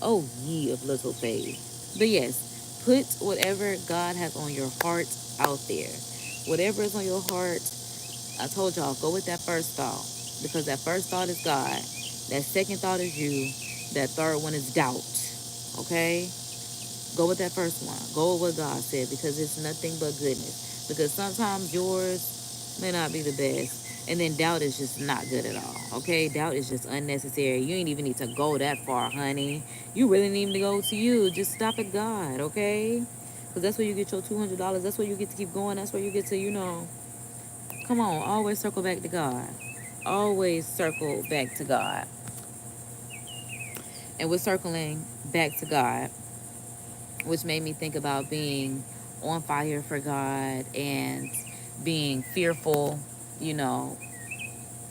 Oh, ye of little faith. But yes, put whatever God has on your heart out there. Whatever is on your heart, I told y'all, go with that first thought. Because that first thought is God. That second thought is you. That third one is doubt. Okay? Go with that first one. Go with what God said, because it's nothing but goodness. Because sometimes yours may not be the best. And then doubt is just not good at all. Okay? Doubt is just unnecessary. You ain't even need to go that far, honey. You really need to go to you. Just stop at God, okay? Because that's where you get your $200. That's where you get to keep going. That's where you get to, come on, always circle back to God. Always circle back to God. And we're circling back to God, which made me think about being on fire for God and being fearful, you know,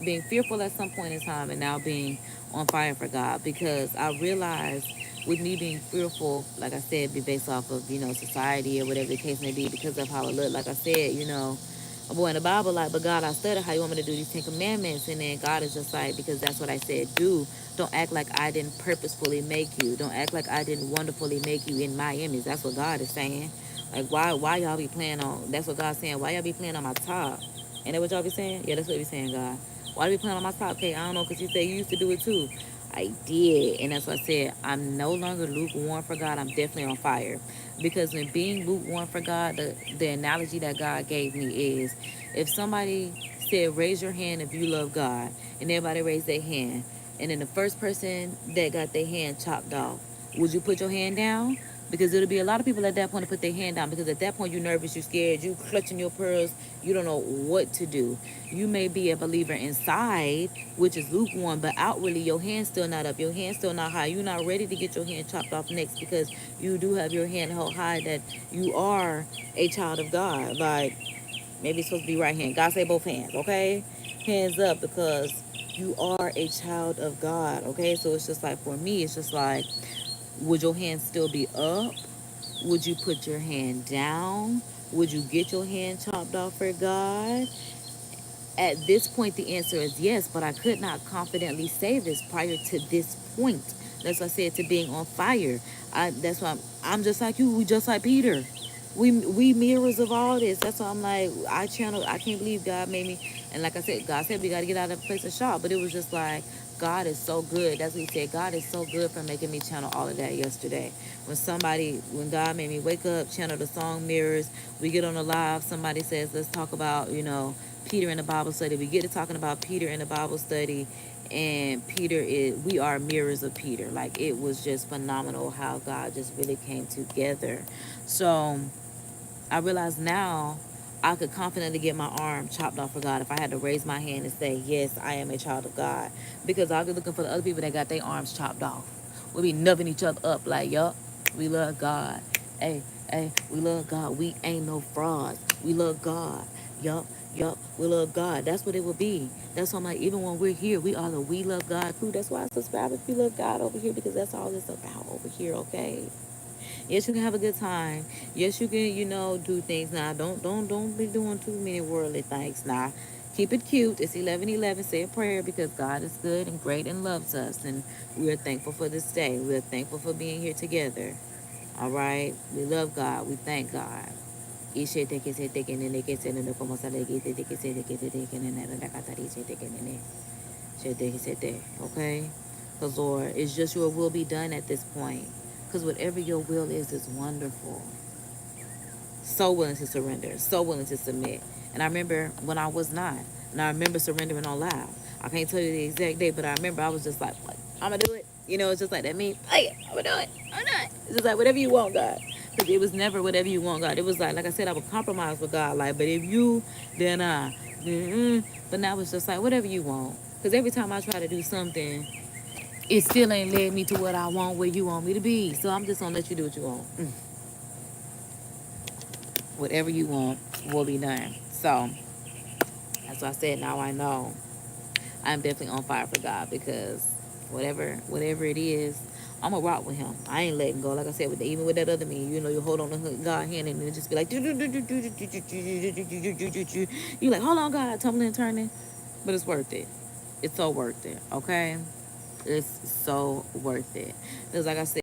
being fearful at some point in time, and now being on fire for God, because I realized with me being fearful, like I said, be based off of, society or whatever the case may be, because of how it looked. Like I said, boy, in the Bible, like, but God, I studied how you want me to do these 10 Commandments. And then God is just like, because that's what I said, do. Don't act like I didn't purposefully make you. Don't act like I didn't wonderfully make you in my image. That's what God is saying. Like, why y'all be playing on, that's what God's saying, why y'all be playing on my top? Ain't that what y'all be saying? Yeah, that's what he be saying, God. Why do we playing on my top? Okay, I don't know, because you say you used to do it too. I did. And that's what I said. I'm no longer lukewarm for God. I'm definitely on fire. Because when being lukewarm for God, the analogy that God gave me is, if somebody said, raise your hand if you love God, and everybody raised their hand, and then the first person that got their hand chopped off, would you put your hand down? Because it'll be a lot of people at that point to put their hand down, because at that point you're nervous, you're scared, you clutching your pearls, you don't know what to do. You may be a believer inside, which is lukewarm, but outwardly your hand's still not up, your hand's still not high. You're not ready to get your hand chopped off next, because you do have your hand held high that you are a child of God. Like, maybe it's supposed to be right hand. God say both hands, okay? Hands up, because you are a child of God, okay? So it's just like, for me, it's just like, would your hand still be up? Would you put your hand down? Would you get your hand chopped off for God? At this point, the answer is yes, but I could not confidently say this prior to this point. That's why I said, to being on fire. That's why I'm just like you. We just like Peter. We mirrors of all this. That's why I'm like, I channel. I can't believe God made me. And like I said, God said we got to get out of the place of shop. But it was just like, God is so good. That's what he said. God is so good for making me channel all of that yesterday. When God made me wake up, channel the song Mirrors. We get on the live. Somebody says, let's talk about, Peter in the Bible study. We get to talking about Peter in the Bible study, and we are mirrors of Peter. Like, it was just phenomenal how God just really came together. So I realize now I could confidently get my arm chopped off for God if I had to raise my hand and say, yes, I am a child of God. Because I'll be looking for the other people that got their arms chopped off. We'll be nubbing each other up like, yup, we love God. Hey, we love God. We ain't no frauds. We love God. Yup, we love God. That's what it will be. That's why I'm like, even when we're here, we are the We Love God crew. That's why I subscribe if you love God over here, because that's all it's about over here, okay? Yes, you can have a good time. Yes, you can, do things. Now, don't be doing too many worldly things. Now, keep it cute. It's 11:11. Say a prayer, because God is good and great and loves us, and we are thankful for this day. We are thankful for being here together. All right, we love God. We thank God. Okay? Because, Lord, it's just your will be done at this point. Because whatever your will is wonderful. So willing to surrender. So willing to submit. And I remember when I was not. And I remember surrendering on live. I can't tell you the exact date, but I remember I was just like, I'm going to do it. It's just like that. I'm going to do it. I'm not. It's just like, whatever you want, God. Because it was never whatever you want, God. It was like I said, I would compromise with God. Like, but if you, then I. But now it's just like, whatever you want. Because every time I try to do something, it still ain't led me to what I want, where you want me to be. So I'm just going to let you do what you want. Whatever you want will be done. So that's why I said, now I know I'm definitely on fire for God, because whatever it is, I'm gonna rock with him. I ain't letting go. Like I said, even with that other me, you hold on to God hand and it just be like, you like, hold on, God, tumbling and turning. But it's worth it. It's so worth it, okay? It's so worth it. Because like I said,